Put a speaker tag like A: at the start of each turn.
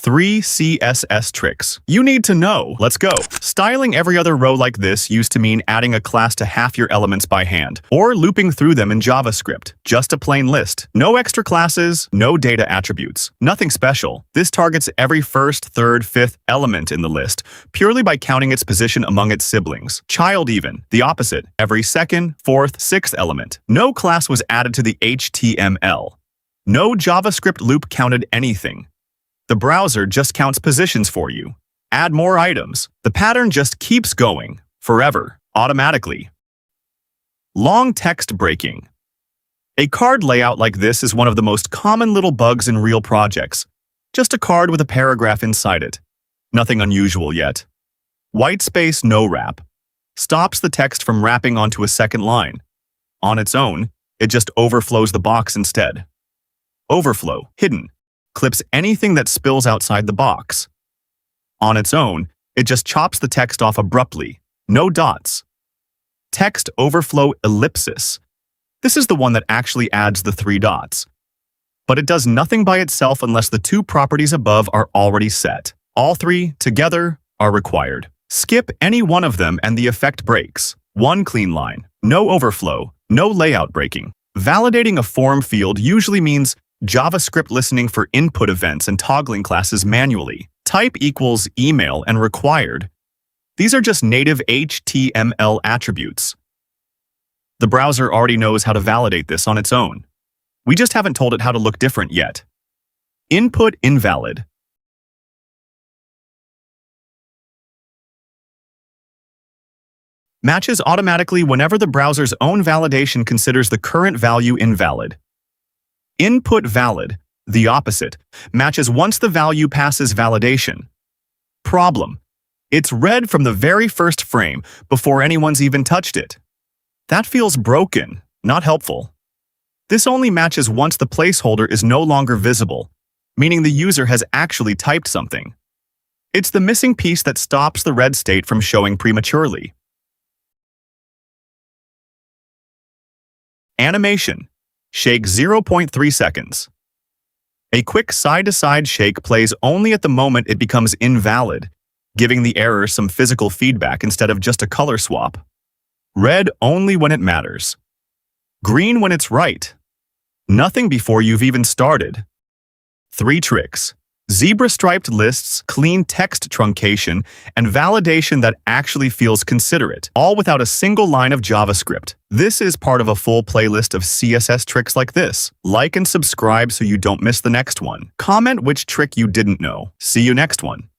A: 3 CSS tricks you need to know. Let's go. Styling every other row like this used to mean adding a class to half your elements by hand, or looping through them in JavaScript. Just a plain list. No extra classes, no data attributes. Nothing special. This targets every first, third, fifth element in the list, purely by counting its position among its siblings. Child even. The opposite. Every second, fourth, sixth element. No class was added to the HTML. No JavaScript loop counted anything. The browser just counts positions for you. Add more items. The pattern just keeps going, forever, automatically. Long text breaking. A card layout like this is one of the most common little bugs in real projects. Just a card with a paragraph inside it. Nothing unusual yet. White space no wrap. Stops the text from wrapping onto a second line. On its own, it just overflows the box instead. Overflow, hidden. Clips anything that spills outside the box. On its own, it just chops the text off abruptly. No dots. Text-overflow ellipsis. This is the one that actually adds the 3 dots. But it does nothing by itself unless the 2 properties above are already set. All 3, together, are required. Skip any one of them and the effect breaks. 1 clean line. No overflow. No layout breaking. Validating a form field usually means JavaScript listening for input events and toggling classes manually. Type equals email and required. These are just native HTML attributes. The browser already knows how to validate this on its own. We just haven't told it how to look different yet. Input invalid. Matches automatically whenever the browser's own validation considers the current value invalid. Input valid, the opposite, matches once the value passes validation. Problem: it's read from the very first frame before anyone's even touched it. That feels broken, not helpful. This only matches once the placeholder is no longer visible, meaning the user has actually typed something. It's the missing piece that stops the red state from showing prematurely. Animation. Shake 0.3 seconds. A quick side-to-side shake plays only at the moment it becomes invalid, giving the error some physical feedback instead of just a color swap. Red only when it matters. Green when it's right. Nothing before you've even started. 3 tricks. Zebra-striped lists, clean text truncation, and validation that actually feels considerate, all without a single line of JavaScript. This is part of a full playlist of CSS tricks like this. Like and subscribe so you don't miss the next one. Comment which trick you didn't know. See you next one.